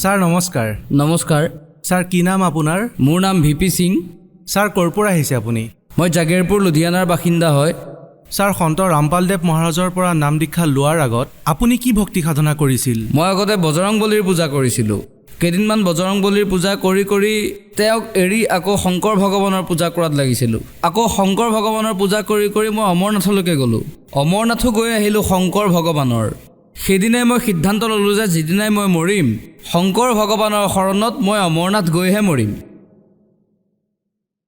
Sir নমস্কাৰ। নমস্কাৰ। Sir কি নাম আপোনাৰ? মোৰ নাম ভিপি সিং। স্যাৰ ক'ৰ পৰা আহিছে আপুনি? মই জাগিৰপুৰ লুধিয়ানাৰ বাসিন্দা হয়। স্যাৰ সন্ত ৰামপালদেৱ মহাৰাজৰ পৰা নাম দীক্ষা লোৱাৰ আগত আপুনি কি ভক্তি সাধনা কৰিছিল? মই আগতে বজৰংবলীৰ পূজা কৰিছিলোঁ। কেইদিনমান বজৰংবলীৰ পূজা কৰি কৰি তেওঁক এৰি আকৌ শংকৰ ভগৱানৰ পূজা কৰাত লাগিছিলোঁ। আকৌ শংকৰ ভগৱানৰ পূজা কৰি কৰি মই অমৰনাথলৈকে গ'লোঁ। অমৰনাথো গৈ আহিলোঁ শংকৰ ভগৱানৰ। সেইদিনাই মই সিদ্ধান্ত ল'লোঁ যে যিদিনাই মই মৰিম শংকৰ ভগৱানৰ শৰণত মই অমৰনাথ গৈহে মৰিম।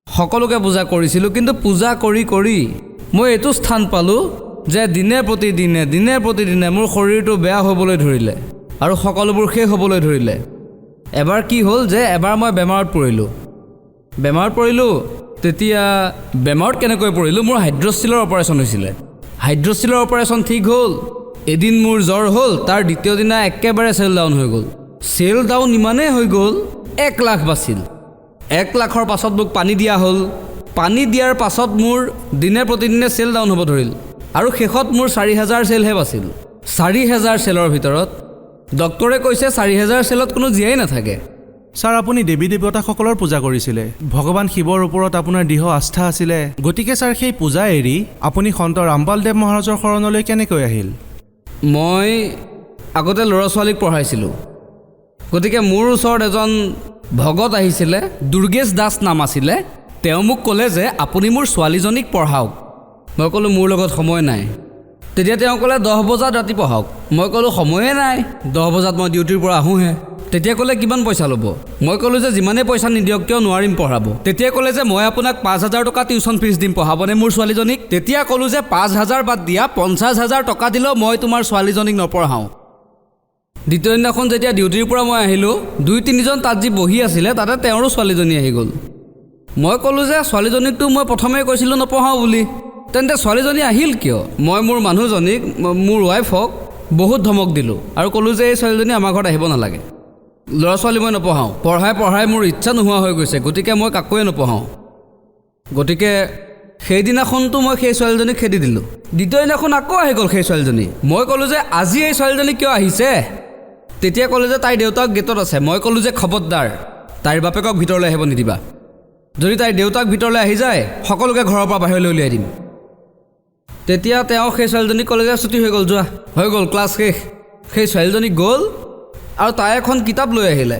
সকলোকে পূজা কৰিছিলোঁ, কিন্তু পূজা কৰি কৰি মই এইটো স্থান পালোঁ যে দিনে প্ৰতিদিনে মোৰ শৰীৰটো বেয়া হ'বলৈ ধৰিলে আৰু সকলোবোৰ শেষ হ'বলৈ ধৰিলে। এবাৰ কি হ'ল যে এবাৰ মই বেমাৰত পৰিলোঁ। তেতিয়া বেমাৰত কেনেকৈ পৰিলোঁ? মোৰ হাইড্ৰষ্টিলৰ অপাৰেশ্যন হৈছিলে। হাইড্ৰষ্টিলৰ অপাৰেশ্যন ঠিক হ'ল, এদিন মোৰ জ্বৰ হ'ল, তাৰ দ্বিতীয় দিনা একেবাৰে চেল ডাউন হৈ গ'ল। চেল ডাউন ইমানেই হৈ গ'ল 1 লাখ বাছিল। 1 লাখৰ পাছত মোক পানী দিয়া হ'ল। পানী দিয়াৰ পাছত মোৰ দিনে প্ৰতিদিনে চেল ডাউন হ'ব ধৰিল আৰু শেষত মোৰ 4000 চেলহে বাছিল। 4000 চেলৰ ভিতৰত ডক্টৰে কৈছে 4000 চেলত কোনো জীয়াই নাথাকে। স্যাৰ আপুনি দেৱী দেৱতাসকলৰ পূজা কৰিছিলে, ভগৱান শিৱৰ ওপৰত আপোনাৰ দৃঢ় আস্থা আছিলে, গতিকে স্যাৰ সেই পূজা এৰি আপুনি সন্ত ৰামপালদেৱ মহাৰাজৰ শৰণলৈ কেনেকৈ আহিল? মই আগতে ল'ৰা ছোৱালীক পঢ়াইছিলোঁ, গতিকে মোৰ ওচৰত এজন ভগত আহিছিলে, দুৰ্গেশ দাস নাম আছিলে। তেওঁ মোক ক'লে যে আপুনি মোৰ ছোৱালীজনীক পঢ়াওক। মই ক'লোঁ মোৰ লগত সময় নাই। তেতিয়া তেওঁ ক'লে 10 বজাত ৰাতি পঢ়াওক। মই ক'লোঁ সময়ে নাই, 10 বজাত মই ডিউটিৰ পৰা আহোঁহে। তেতিয়া ক'লে কিমান পইচা ল'ব? মই ক'লোঁ যে যিমানেই পইচা নিদিয়ক কিয় নোৱাৰিম পঢ়াব। তেতিয়া ক'লে যে মই আপোনাক 5000 টকা টিউশ্যন ফিজ দিম, পঢ়াবনে মোৰ ছোৱালীজনীক? তেতিয়া ক'লোঁ যে 5000 বাদ দিয়া, 50000 টকা দিলেও মই তোমাৰ ছোৱালীজনীক নপঢ়াওঁ। দ্বিতীয় দিনাখন যেতিয়া ডিউটিৰ পৰা মই আহিলোঁ, 2-3জন তাত যি বহি আছিলে তাতে তেওঁৰো ছোৱালীজনী আহি গ'ল। মই ক'লোঁ যে ছোৱালীজনীকতো মই প্ৰথমেই কৈছিলোঁ নপঢ়াওঁ বুলি, তেন্তে ছোৱালীজনী আহিল কিয়? মই মোৰ মানুহজনীক, মোৰ ৱাইফক বহুত ধমক দিলোঁ আৰু ক'লোঁ যে এই ছোৱালীজনী আমাৰ ঘৰত আহিব নালাগে। ল'ৰা ছোৱালী মই নপঢ়াওঁ, পঢ়াই মোৰ ইচ্ছা নোহোৱা হৈ গৈছে, গতিকে মই কাকোৱে নপঢ়াওঁ। গতিকে সেইদিনাখনতো মই সেই ছোৱালীজনীক খেদি দিলোঁ। দ্বিতীয় দিনাখন আকৌ আহি গ'ল সেই ছোৱালীজনী। মই ক'লোঁ যে আজি এই ছোৱালীজনী কিয় আহিছে? তেতিয়া ক'লে যে তাইৰ দেউতাক গেটত আছে। মই ক'লোঁ যে খবৰদাৰ, তাইৰ বাপেকক ভিতৰলৈ আহিব নিদিবা। যদি তাইৰ দেউতাক ভিতৰলৈ আহি যায় সকলোকে ঘৰৰ পৰা বাহিৰলৈ উলিয়াই দিম। তেতিয়া তেওঁ সেই ছোৱালীজনীক ক'লে যে ছুটি হৈ গ'ল, যোৱা, হৈ গ'ল, ক্লাছ শেষ। সেই ছোৱালীজনী গ'ল আৰু তাই এখন কিতাপ লৈ আহিলে।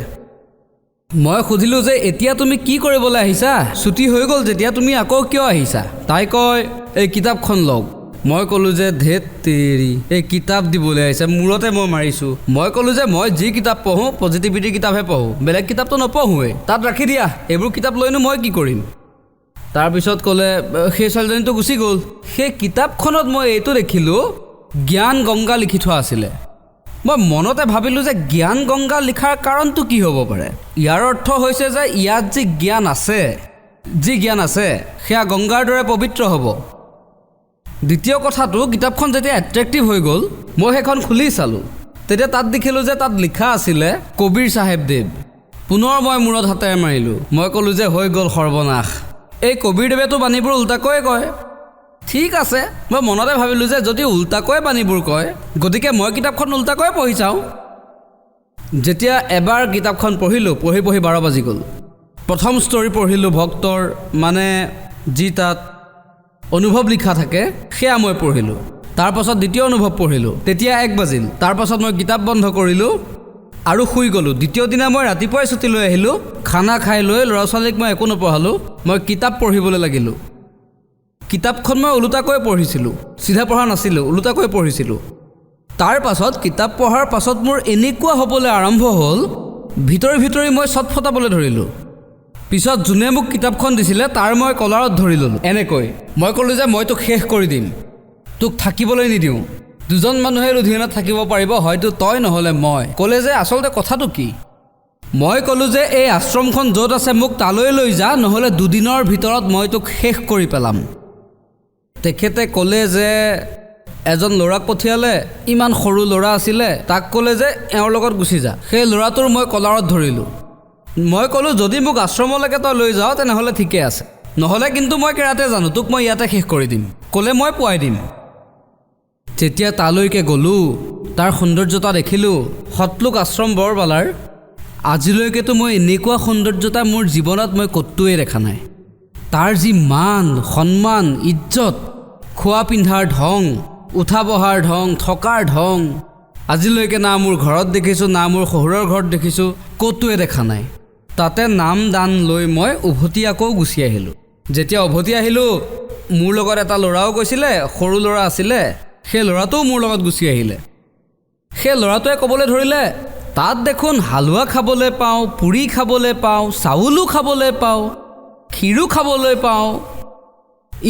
মই সুধিলোঁ যে এতিয়া তুমি কি কৰিবলৈ আহিছা? ছুটি হৈ গ'ল যেতিয়া তুমি আকৌ কিয় আহিছা? তাই কয় এই কিতাপখন লওক। মই ক'লোঁ যে ধেত তেৰি, এই কিতাপ দিবলৈ আহিছে, মূৰতে মই মাৰিছোঁ। মই ক'লোঁ যে মই যি কিতাপ পঢ়োঁ পজিটিভিটিৰ কিতাপহে পঢ়োঁ, বেলেগ কিতাপটো নপঢ়োঁৱেই, তাত ৰাখি দিয়া, এইবোৰ কিতাপ লৈনো মই কি কৰিম? তাৰপিছত ক'লে সেই ছোৱালীজনীটো গুচি গ'ল। সেই কিতাপখনত মই এইটো দেখিলোঁ, জ্ঞান গংগা লিখি থোৱা আছিলে। মই মনতে ভাবিলোঁ যে জ্ঞান গংগা লিখাৰ কাৰণটো কি হ'ব পাৰে? ইয়াৰ অৰ্থ হৈছে যে ইয়াত যি জ্ঞান আছে সেয়া গংগাৰ দৰে পবিত্ৰ হ'ব। দ্বিতীয় কথাটো, কিতাপখন যেতিয়া এট্ৰেক্টিভ হৈ গ'ল মই সেইখন খুলি চালোঁ, তেতিয়া তাত দেখিলোঁ যে তাত লিখা আছিলে কবিৰ চাহেব দেৱ। পুনৰ মই মূৰত হাতেৰে মাৰিলোঁ। মই ক'লোঁ যে হৈ গ'ল সৰ্বনাশ, এই কবিৰ দেৱেতো বাণীবোৰ উল্টাকৈ কয়। ঠিক আছে, মই মনতে ভাবিলোঁ যে যদি উল্টাকৈ বাণীবোৰ কয় গতিকে মই কিতাপখন উল্টাকৈ পঢ়ি চাওঁ। যেতিয়া এবাৰ কিতাপখন পঢ়ি 12 বাজি গ'ল। প্ৰথম ষ্টৰী পঢ়িলোঁ ভক্তৰ, মানে যি তাত অনুভৱ লিখা থাকে সেয়া মই পঢ়িলোঁ। তাৰপাছত দ্বিতীয় অনুভৱ পঢ়িলোঁ, তেতিয়া 1 বাজিল। তাৰপাছত মই কিতাপ বন্ধ কৰিলোঁ আৰু শুই গ'লোঁ। দ্বিতীয় দিনা মই ৰাতিপুৱাই ছুটি লৈ আহিলোঁ। খানা খাই লৈ ল'ৰা ছোৱালীক মই একো নপঢ়ালোঁ, মই কিতাপ পঢ়িবলৈ লাগিলোঁ। কিতাপখন মই ওলোটাকৈ পঢ়িছিলোঁ, চিধা পঢ়া নাছিলোঁ, ওলোটাকৈ পঢ়িছিলোঁ। তাৰ পাছত কিতাপ পঢ়াৰ পাছত মোৰ এনেকুৱা হ'বলৈ আৰম্ভ হ'ল, ভিতৰি মই চট ফটাবলৈ ধৰিলোঁ। পিছত যোনে মোক কিতাপখন দিছিলে তাৰ মই কলাৰত ধৰি ল'লোঁ এনেকৈ। মই ক'লোঁ যে মই তোক শেষ কৰি দিম, তোক থাকিবলৈ নিদিওঁ। 2জন মানুহে লুধিয়ানাত থাকিব পাৰিব, হয়তো তই নহ'লে মই। ক'লে যে আচলতে কথাটো কি? মই ক'লোঁ যে এই আশ্ৰমখন য'ত আছে মোক তালৈ লৈ যা, নহ'লে 2 দিনৰ ভিতৰত মই তোক শেষ কৰি পেলাম। তেখেতে ক'লে যে এজন ল'ৰাক পঠিয়ালে, ইমান সৰু ল'ৰা আছিলে, তাক ক'লে যে এওঁৰ লগত গুচি যা। সেই ল'ৰাটোৰ মই কলাৰত ধৰিলোঁ। মই ক'লোঁ যদি মোক আশ্ৰমলৈকে তই লৈ যাওঁ তেনেহ'লে ঠিকে আছে, নহ'লে কিন্তু মই কেৰাতে জানো, তোক মই ইয়াতে শেষ কৰি দিম। ক'লে মই পোৱাই দিম। যেতিয়া তালৈকে গ'লোঁ, তাৰ সৌন্দৰ্যতা দেখিলোঁ। সতলোক আশ্ৰম বৰবালাৰ আজিলৈকেতো মই এনেকুৱা সৌন্দৰ্যতা মোৰ জীৱনত মই ক'তোৱে দেখা নাই। তাৰ যি মান সন্মান ইজ্জত, খোৱা পিন্ধাৰ ঢং, উঠা বহাৰ ঢং, থকাৰ ঢং, আজিলৈকে না মোৰ ঘৰত দেখিছোঁ না মোৰ শহুৰৰ ঘৰত দেখিছোঁ, ক'তোৱে দেখা নাই। তাতে নাম দান লৈ মই উভতি আকৌ গুচি আহিলোঁ। যেতিয়া উভতি আহিলোঁ, মোৰ লগত এটা ল'ৰাও গৈছিলে, সৰু ল'ৰা আছিলে, সেই ল'ৰাটোও মোৰ লগত গুচি আহিলে। সেই ল'ৰাটোৱে ক'বলৈ ধৰিলে, তাত দেখোন হালোৱা খাবলৈ পাওঁ, পুৰি খাবলৈ পাওঁ, চাউলো খাবলৈ পাওঁ, ক্ষীৰো খাবলৈ পাওঁ।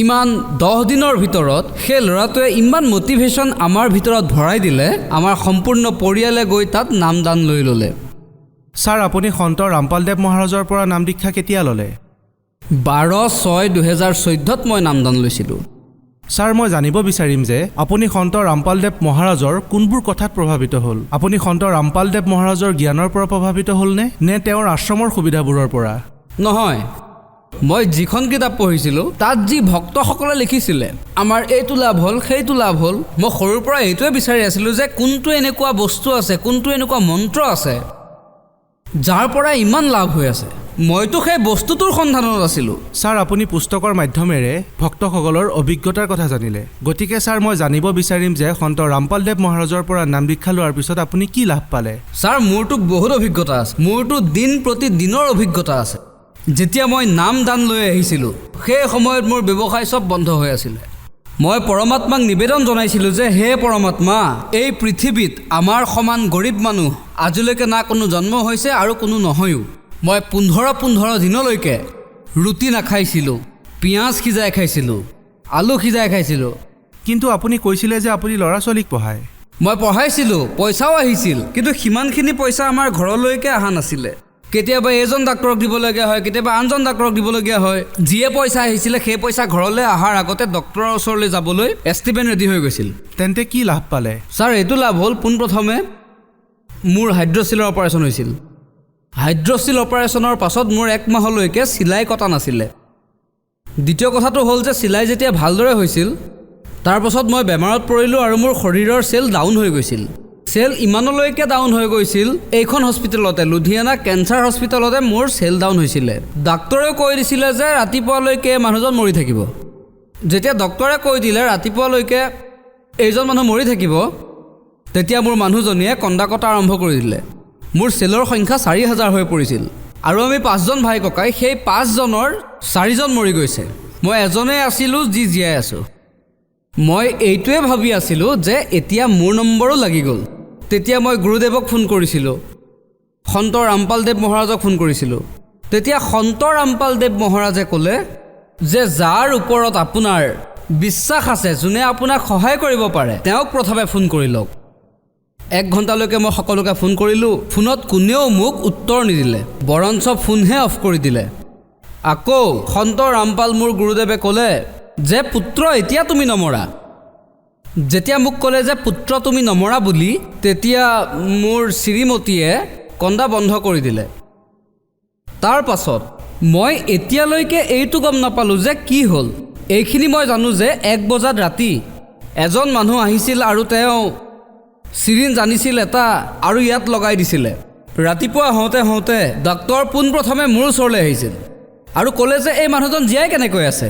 ইমান 10 দিনৰ ভিতৰত সেই ল'ৰাটোৱে ইমান মটিভেশ্যন আমাৰ ভিতৰত ভৰাই দিলে, আমাৰ সম্পূৰ্ণ পৰিয়ালে গৈ তাত নাম দান লৈ ল'লে। ছাৰ, আপুনি সন্ত ৰামপালদেৱ মহাৰাজৰ পৰা নাম দীক্ষা কেতিয়া ল'লে? 12/6/2014 মই নামদান লৈছিলোঁ। ছাৰ, মই জানিব বিচাৰিম যে আপুনি সন্ত ৰামপালদেৱ মহাৰাজৰ কোনবোৰ কথাত প্ৰভাৱিত হ'ল? আপুনি সন্ত ৰামপালদেৱ মহাৰাজৰ জ্ঞানৰ পৰা প্ৰভাৱিত হ'লনে, নে তেওঁৰ আশ্ৰমৰ সুবিধাবোৰৰ পৰা? নহয়, মই যিখন কিতাপ পঢ়িছিলোঁ তাত যি ভক্তসকলে লিখিছিলে, আমাৰ এইটো লাভ হ'ল, সেইটো লাভ হ'ল, মই সৰুৰ পৰা এইটোৱে বিচাৰি আছিলোঁ যে কোনটো এনেকুৱা বস্তু আছে, কোনটো এনেকুৱা মন্ত্ৰ আছে যাৰ পৰা ইমান লাভ হৈ আছে। মইতো সেই বস্তুটোৰ সন্ধানত আছিলোঁ। ছাৰ, আপুনি পুস্তকৰ মাধ্যমেৰে ভক্তসকলৰ অভিজ্ঞতাৰ কথা জানিলে। গতিকে ছাৰ, মই জানিব বিচাৰিম যে সন্ত ৰামপালদেৱ মহাৰাজৰ পৰা নাম দীক্ষা লোৱাৰ পিছত আপুনি কি লাভ পালে? ছাৰ, মোৰতো বহুত অভিজ্ঞতা আছে। মোৰতো দিন প্ৰতিদিনৰ অভিজ্ঞতা আছে। যেতিয়া মই নাম দান লৈ আহিছিলোঁ, সেই সময়ত মোৰ ব্যৱসায় চব বন্ধ হৈ আছিলে। মই পৰমাত্মাক নিবেদন জনাইছিলোঁ যে হে পৰমাত্মা, এই পৃথিৱীত আমাৰ সমান গৰীব মানুহ আজিলৈকে না কোনো জন্ম হৈছে আৰু কোনো নহয়ো। মই 15 দিনলৈকে ৰুটি নাখাইছিলোঁ, পিঁয়াজ সিজাই খাইছিলোঁ, আলু সিজাই খাইছিলোঁ। কিন্তু আপুনি কৈছিলে যে আপুনি ল'ৰা ছোৱালীক পঢ়ায়। মই পঢ়াইছিলোঁ, পইচাও আহিছিল, কিন্তু সিমানখিনি পইচা আমাৰ ঘৰলৈকে অহা নাছিলে। কেতিয়াবা এজন ডাক্তৰক দিবলগীয়া হয়, কেতিয়াবা আনজন ডাক্তৰক দিবলগীয়া হয়। যিয়ে পইচা আহিছিলে সেই পইচা ঘৰলৈ অহাৰ আগতে ডক্তৰৰ ওচৰলৈ যাবলৈ এষ্টিমেট ৰেডি হৈ গৈছিল। তেন্তে কি লাভ পালে? ছাৰ, এইটো লাভ হ'ল, পোনপ্ৰথমে মোৰ হাইড্ৰচিলৰ অপাৰেশ্যন হৈছিল। হাইড্ৰচিল অপাৰেশ্যনৰ পাছত মোৰ 1 মাহলৈকে চিলাই কটা নাছিলে। দ্বিতীয় কথাটো হ'ল যে চিলাই যেতিয়া ভালদৰে হৈছিল, তাৰ পাছত মই বেমাৰত পৰিলোঁ আৰু মোৰ শৰীৰৰ চেল ডাউন হৈ গৈছিল। চেল ইমানলৈকে ডাউন হৈ গৈছিল, এইখন হস্পিটেলতে, লুধিয়ানা কেঞ্চাৰ হস্পিটেলতে মোৰ চেল ডাউন হৈছিলে। ডাক্তৰেও কৈ দিছিলে যে ৰাতিপুৱালৈকে মানুহজন মৰি থাকিব। যেতিয়া ডক্তৰে কৈ দিলে ৰাতিপুৱালৈকে এইজন মানুহ মৰি থাকিব, তেতিয়া মোৰ মানুহজনীয়ে কন্দা কটা আৰম্ভ কৰি দিলে। মোৰ চেলৰ সংখ্যা 4000 হৈ পৰিছিল আৰু আমি 5জন ভাই ককাই, সেই 5জনৰ 4জন মৰি গৈছে। মই এজনেই আছিলোঁ যি জীয়াই আছোঁ। মই এইটোৱে ভাবি আছিলোঁ যে এতিয়া মোৰ নম্বৰো লাগি গ'ল। তেতিয়া মই গুৰুদেৱক ফোন কৰিছিলোঁ, সন্ত ৰামপালদেৱ মহাৰাজক ফোন কৰিছিলোঁ। তেতিয়া সন্ত ৰামপালদেৱ মহাৰাজে ক'লে যে যাৰ ওপৰত আপোনাৰ বিশ্বাস আছে, যোনে আপোনাক সহায় কৰিব পাৰে, তেওঁক প্ৰথমে ফোন কৰি লওক। 1 ঘণ্টালৈকে মই সকলোকে ফোন কৰিলোঁ। ফোনত কোনেও মোক উত্তৰ নিদিলে, বৰঞ্চ ফোনহে অফ কৰি দিলে। আকৌ সন্ত ৰামপাল মোৰ গুৰুদেৱে ক'লে যে পুত্ৰ, এতিয়া তুমি নমৰা। যেতিয়া মোক ক'লে যে পুত্ৰ তুমি নমৰা বুলি, তেতিয়া মোৰ শ্ৰীমতীয়ে কন্দা বন্ধ কৰি দিলে। তাৰ পাছত মই এতিয়ালৈকে এইটো গম নাপালোঁ যে কি হ'ল। এইখিনি মই জানো যে 1 বজাত ৰাতি এজন মানুহ আহিছিল আৰু তেওঁ চিৰিঞ্জ আনিছিল এটা আৰু ইয়াত লগাই দিছিলে। ৰাতিপুৱা হওঁতে ডাক্তৰ পোনপ্ৰথমে মোৰ ওচৰলৈ আহিছিল আৰু ক'লে যে এই মানুহজন জীয়াই কেনেকৈ আছে।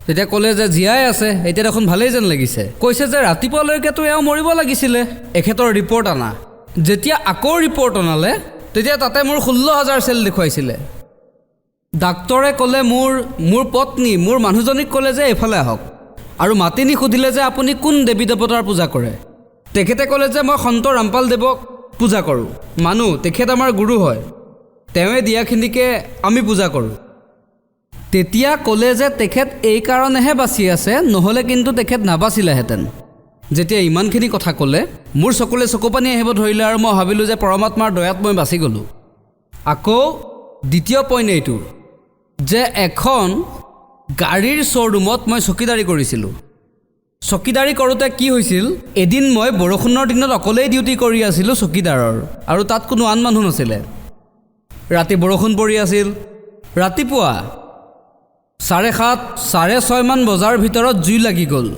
তেতিয়া ক'লে যে জীয়াই আছে, এতিয়া দেখোন ভালেই যেন লাগিছে। কৈছে যে ৰাতিপুৱালৈকেতো এওঁ মৰিব লাগিছিলে, এখেতৰ ৰিপৰ্ট আনা। যেতিয়া আকৌ ৰিপৰ্ট অনালে, তেতিয়া তাতে মোৰ 16000 চেল দেখুৱাইছিলে। ডাক্তৰে ক'লে মোৰ পত্নী, মোৰ মানুহজনীক ক'লে যে এইফালে আহক আৰু মাতি নি সুধিলে যে আপুনি কোন দেৱী দেৱতাৰ পূজা কৰে। তেখেতে ক'লে যে মই সন্ত ৰামপালদেৱক পূজা কৰোঁ, মানুহ, তেখেত আমাৰ গুৰু হয়, তেওঁৱে দিয়াখিনিকে আমি পূজা কৰোঁ। তেতিয়া ক'লে যে তেখেত এই কাৰণেহে বাচি আছে, নহ'লে কিন্তু তেখেত নাবাচিলেহেঁতেন। যেতিয়া ইমানখিনি কথা ক'লে, মোৰ চকুলৈ চকু পানী আহিব ধৰিলে আৰু মই ভাবিলোঁ যে পৰমাত্মাৰ দয়াত মই বাচি গ'লোঁ। আকৌ দ্বিতীয় পইণ্ট এইটো যে এখন গাড়ীৰ শ্ব'ৰুমত মই চকীদাৰী কৰিছিলোঁ। চকীদাৰী কৰোঁতে কি হৈছিল, এদিন মই বৰষুণৰ দিনত অকলেই ডিউটি কৰি আছিলোঁ চকীদাৰৰ, আৰু তাত কোনো আন মানুহ নাছিলে। ৰাতি বৰষুণ পৰি আছিল। ৰাতিপুৱা 7:30, 6:30 মান বজাৰ ভিতৰত জুই লাগি গ'ল।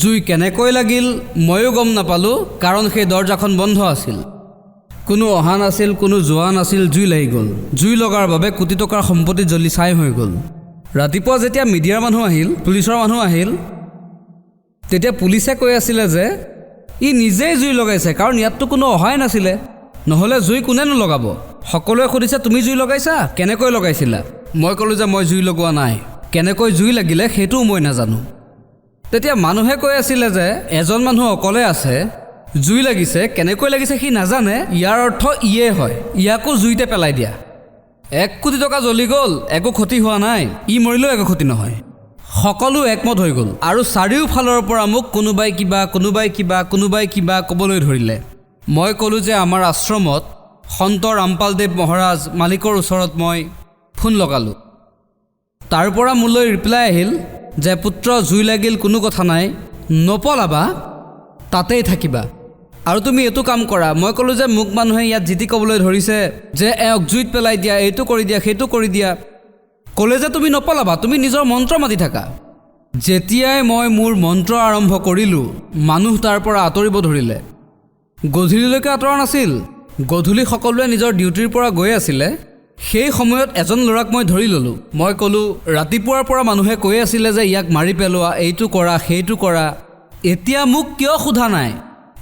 জুই কেনেকৈ লাগিল ময়ো গম নাপালোঁ, কাৰণ সেই দৰ্জাখন বন্ধ আছিল। কোনো অহা নাছিল, কোনো যোৱা নাছিল, জুই লাগি গ'ল। জুই লগাৰ বাবে কোটি টকাৰ সম্পত্তি জ্বলি ছাই হৈ গ'ল। ৰাতিপুৱা যেতিয়া মিডিয়াৰ মানুহ আহিল, পুলিচৰ মানুহ আহিল, তেতিয়া পুলিচে কৈ আছিলে যে ই নিজেই জুই লগাইছে, কাৰণ ইয়াততো কোনো অহাই নাছিলে, নহ'লে জুই কোনেনো লগাব। সকলোৱে সুধিছে তুমি জুই লগাইছা, কেনেকৈ লগাইছিলা? মই ক'লোঁ যে মই জুই লগোৱা নাই, কেনেকৈ জুই লাগিলে সেইটোও মই নাজানো। তেতিয়া মানুহে কৈ আছিলে যে এজন মানুহ অকলে আছে, জুই লাগিছে, কেনেকৈ লাগিছে সি নাজানে, ইয়াৰ অৰ্থ ইয়ে হয়, ইয়াকো জুইতে পেলাই দিয়া। 1 কোটি টকা জ্বলি গ'ল, একো ক্ষতি হোৱা নাই, ই মৰিলেও একো ক্ষতি নহয়। সকলো একমত হৈ গ'ল আৰু চাৰিওফালৰ পৰা মোক কোনোবাই কিবা ক'বলৈ ধৰিলে। মই ক'লোঁ যে আমাৰ আশ্ৰমত সন্ত ৰামপালদেৱ মহাৰাজ মালিকৰ ওচৰত মই ফোন লগালোঁ। তাৰ পৰা মোলৈ ৰিপ্লাই আহিল যে পুত্ৰ জুই লাগিল, কোনো কথা নাই, নপলাবা, তাতেই থাকিবা, আৰু তুমি এইটো কাম কৰা। মই ক'লোঁ যে মোক মানুহে ইয়াত জিতি ক'বলৈ ধৰিছে যে এওঁক জুইত পেলাই দিয়া, এইটো কৰি দিয়া, সেইটো কৰি দিয়া। ক'লে যে তুমি নপলাবা, তুমি নিজৰ মন্ত্ৰ মাতি থাকা। যেতিয়াই মই মোৰ মন্ত্ৰ আৰম্ভ কৰিলোঁ, মানুহ তাৰ পৰা আঁতৰিব ধৰিলে। গধূলিলৈকে আঁতৰা নাছিল, গধূলি সকলোৱে নিজৰ ডিউটিৰ পৰা গৈ আছিলে। সেই সময়ত এজন ল'ৰাক মই ধৰি ল'লোঁ। মই ক'লোঁ ৰাতিপুৱাৰ পৰা মানুহে কৈ আছিলে যে ইয়াক মাৰি পেলোৱা, এইটো কৰা, সেইটো কৰা, এতিয়া মোক কিয় সোধা নাই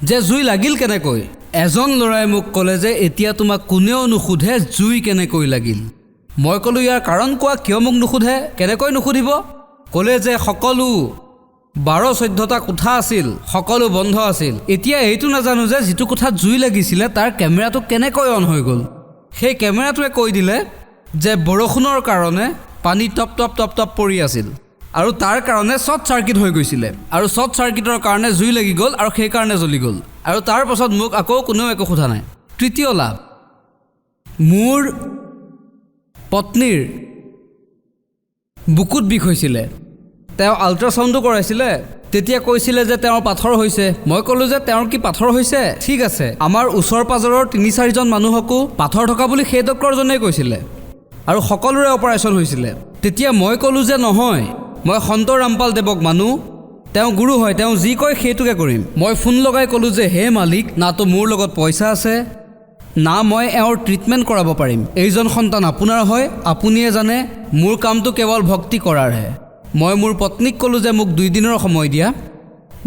যে জুই লাগিল কেনেকৈ? এজন ল'ৰাই মোক ক'লে যে এতিয়া তোমাক কোনেও নুসুধে জুই কেনেকৈ লাগিল। মই ক'লোঁ ইয়াৰ কাৰণ কোৱা, কিয় মোক নুসুধে? কেনেকৈ নুসুধিব? ক'লে যে সকলো 12-14টা কোঠা আছিল, সকলো বন্ধ আছিল। এতিয়া এইটো নাজানো যে যিটো কোঠাত জুই লাগিছিলে তাৰ কেমেৰাটো কেনেকৈ অন হৈ গ'ল। সেই কেমেৰাটোৱে কৈ দিলে যে বৰষুণৰ কাৰণে পানী টপ টপ টপ টপ পৰি আছিল আৰু তাৰ কাৰণে শ্বৰ্ট চাৰ্কিট হৈ গৈছিলে, আৰু শ্বৰ্ট চাৰ্কিটৰ কাৰণে জুই লাগি গ'ল আৰু সেইকাৰণে জ্বলি গ'ল। আৰু তাৰ পাছত মোক আকৌ কোনেও একো সোধা নাই। তৃতীয় লাভ, মোৰ পত্নীৰ বুকুত বিষ হৈছিলে, তেওঁ আল্ট্ৰাচাউণ্ডো কৰাইছিলে। তেতিয়া কৈছিলে যে তেওঁৰ পাথৰ হৈছে। মই ক'লোঁ যে তেওঁৰ কি পাথৰ হৈছে? ঠিক আছে, আমাৰ ওচৰ পাজৰৰ 3-4জন মানুহকো পাথৰ থকা বুলি সেই ডক্টৰজনে কৈছিলে আৰু সকলোৰে অপাৰেশ্যন হৈছিলে। তেতিয়া মই ক'লোঁ যে নহয়, মই সন্ত ৰামপাল দেৱক মানো, তেওঁ গুৰু হয়, তেওঁ যি কয় সেইটোকে কৰিম। মই ফোন লগাই ক'লোঁ যে হে মালিক, নাতো মোৰ লগত পইচা আছে, না মই এওঁৰ ট্ৰিটমেণ্ট কৰাব পাৰিম। এইজন সন্তান আপোনাৰ হয়, আপুনিয়ে জানে, মোৰ কামটো কেৱল ভক্তি কৰাৰহে। মই মোৰ পত্নীক ক'লোঁ যে মোক 2 দিনৰ সময় দিয়া,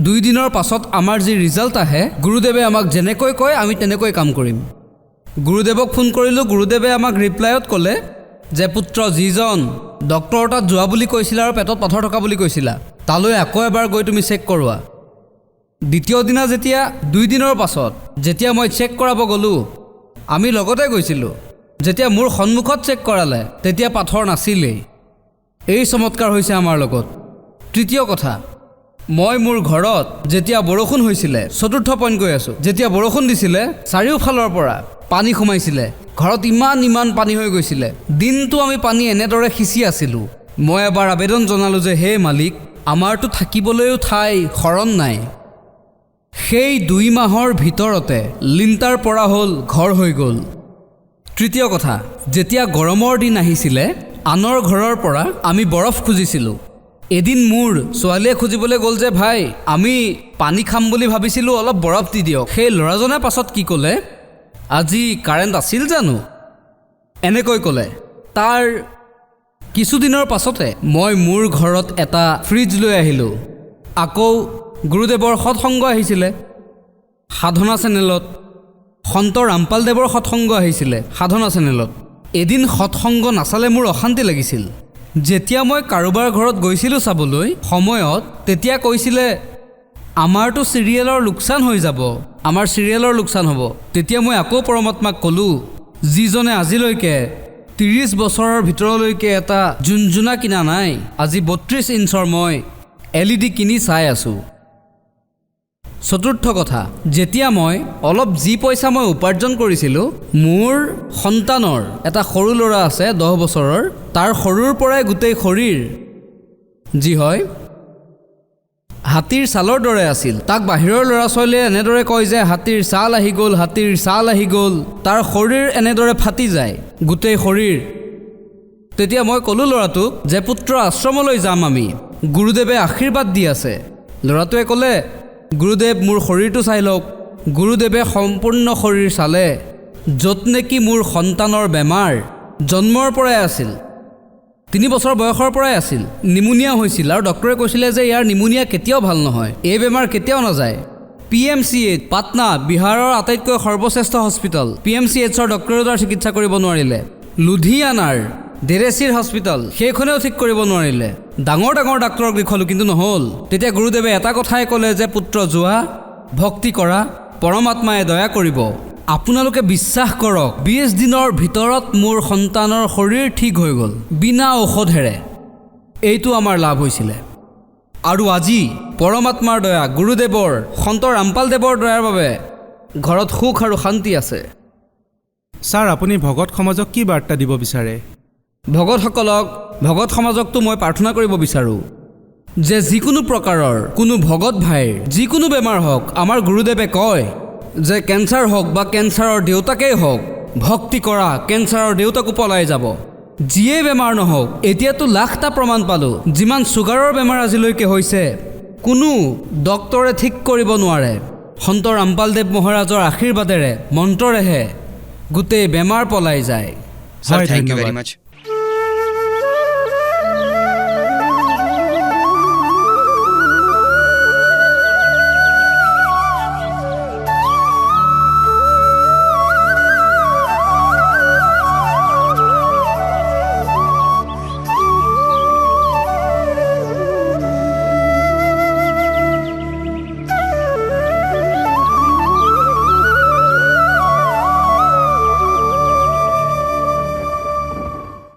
2 দিনৰ পাছত আমাৰ যি ৰিজাল্ট আহে, গুৰুদেৱে আমাক যেনেকৈ কয় আমি তেনেকৈ কাম কৰিম। গুৰুদেৱক ফোন কৰিলোঁ, গুৰুদেৱে আমাক ৰিপ্লাইত ক'লে যে পুত্ৰ যিজন ডক্টৰৰ তাত যোৱা বুলি কৈছিলা আৰু পেটত পাথৰ থকা বুলি কৈছিলা, তালৈ আকৌ এবাৰ গৈ তুমি চেক কৰোৱা। দ্বিতীয় দিনা যেতিয়া 2 দিনৰ পাছত যেতিয়া মই চেক কৰাব গ'লোঁ, আমি লগতে গৈছিলোঁ, যেতিয়া মোৰ সন্মুখত চেক কৰালে তেতিয়া পাথৰ নাছিলেই। এই চমৎকাৰ হৈছে আমাৰ লগত। তৃতীয় কথা, মই মোৰ ঘৰত যেতিয়া বৰষুণ হৈছিলে, চতুৰ্থ পইণ্ট কৈ আছোঁ, যেতিয়া বৰষুণ দিছিলে চাৰিওফালৰ পৰা পানী সোমাইছিলে, ঘৰত ইমান পানী হৈ গৈছিলে, দিনটো আমি পানী এনেদৰে সিঁচি আছিলোঁ। মই এবাৰ আবেদন জনালোঁ যে হে মালিক, আমাৰতো থাকিবলৈও ঠাই শৰণ নাই। সেই 2 মাহৰ ভিতৰতে লিণ্টাৰ পৰা হ'ল, ঘৰ হৈ গ'ল। তৃতীয় কথা, যেতিয়া গৰমৰ দিন আহিছিলে, আনৰ ঘৰৰ পৰা আমি বৰফ খুজিছিলোঁ। এদিন মোৰ ছোৱালীয়ে খুজিবলৈ গ'ল যে ভাই আমি পানী খাম বুলি ভাবিছিলোঁ, অলপ বৰফ দি দিয়ক। সেই ল'ৰাজনে পাছত কি ক'লে, আজি কাৰেণ্ট আছিল জানো, এনেকৈ ক'লে। তাৰ কিছুদিনৰ পাছতে মই মোৰ ঘৰত এটা ফ্ৰিজ লৈ আহিলোঁ। আকৌ গুৰুদেৱৰ সৎসংগ আহিছিলে সাধনা চেনেলত, সন্ত ৰামপালদেৱৰ সৎসংগ আহিছিলে সাধনা চেনেলত। এদিন সৎসংগ নাচালে মোৰ অশান্তি লাগিছিল। যেতিয়া মই কাৰোবাৰ ঘৰত গৈছিলোঁ চাবলৈ সময়ত, তেতিয়া কৈছিলে আমাৰতো চিৰিয়েলৰ লোকচান হৈ যাব, আমাৰ চিৰিয়েলৰ লোকচান হ'ব। তেতিয়া মই আকৌ পৰমাত্মাক ক'লোঁ, যিজনে আজিলৈকে 30 বছৰৰ ভিতৰলৈকে এটা জুনজুনা কিনা নাই, আজি 32 ইঞ্চৰ মই LED কিনি চাই আছোঁ। চতুৰ্থ কথা, যেতিয়া মই অলপ যি পইচা মই উপাৰ্জন কৰিছিলোঁ, মোৰ সন্তানৰ এটা সৰু ল'ৰা আছে 10 বছৰৰ, তাৰ সৰুৰ পৰাই গোটেই শৰীৰ যি হয় হাতীৰ ছালৰ দৰে আছিল। তাক বাহিৰৰ ল'ৰা ছোৱালীয়ে এনেদৰে কয় যে হাতীৰ ছাল আহি গ'ল, হাতীৰ ছাল আহি গ'ল, তাৰ শৰীৰ এনেদৰে ফাটি যায় গোটেই শৰীৰ। তেতিয়া মই ক'লোঁ ল'ৰাটোক যে পুত্ৰ আশ্ৰমলৈ যাম আমি, গুৰুদেৱে আশীৰ্বাদ দি আছে। ল'ৰাটোৱে ক'লে গুৰুদেৱ মোৰ শৰীৰটো চাই লওক। গুৰুদেৱে সম্পূৰ্ণ শৰীৰ চালে, য'ত নেকি মোৰ সন্তানৰ বেমাৰ জন্মৰ পৰাই আছিল, 3 বছৰ বয়সৰ পৰাই আছিল, নিমুনিয়া হৈছিল আৰু ডক্টৰে কৈছিলে যে ইয়াৰ নিমুনিয়া কেতিয়াও ভাল নহয়, এই বেমাৰ কেতিয়াও নাযায়। PMCH পাটনা বিহাৰৰ আটাইতকৈ সৰ্বশ্ৰেষ্ঠ হস্পিটেল, PMCHৰ ডক্টৰেও তাৰ চিকিৎসা কৰিব নোৱাৰিলে। লুধিয়ানাৰ ডেৰেচিৰ হস্পিটেল, সেইখনেও ঠিক কৰিব নোৱাৰিলে। ডাঙৰ ডাঙৰ ডাক্তৰক দেখুৱালোঁ কিন্তু নহ'ল। তেতিয়া গুৰুদেৱে এটা কথাই ক'লে যে পুত্ৰ যোৱা, ভক্তি কৰা, পৰমাত্মাই দয়া কৰিব। আপোনালোকে বিশ্বাস কৰক, 20 দিনৰ ভিতৰত মোৰ সন্তানৰ শৰীৰ ঠিক হৈ গ'ল বিনা ঔষধেৰে। এইটো আমাৰ লাভ হৈছিলে। আৰু আজি পৰমাত্মাৰ দয়া, গুৰুদেৱৰ, সন্ত ৰামপাল দেৱৰ দয়াৰ বাবে ঘৰত সুখ আৰু শান্তি আছে। ছাৰ, আপুনি ভগত সমাজক কি বাৰ্তা দিব বিচাৰে? ভগত সমাজকতো মই প্ৰাৰ্থনা কৰিব বিচাৰোঁ যে যিকোনো প্ৰকাৰৰ কোনো ভগত ভাইৰ যিকোনো বেমাৰ হওক, আমাৰ গুৰুদেৱে কয় যে কেঞ্চাৰ হওক বা কেঞ্চাৰৰ দেউতাকেই হওক, ভক্তি কৰা, কেঞ্চাৰৰ দেউতাকো পলাই যাব। যিয়ে বেমাৰ নহওক, এতিয়াতো লাখটা প্ৰমাণ পালোঁ, যিমান ছুগাৰৰ বেমাৰ আজিলৈকে হৈছে কোনো ডক্তৰে ঠিক কৰিব নোৱাৰে। সন্ত ৰামপালদেৱ মহাৰাজৰ আশীৰ্বাদেৰে, মন্ত্ৰৰেহে গোটেই বেমাৰ পলাই যায়। Sir, হয়, thank you ধন্যবাদ। very much.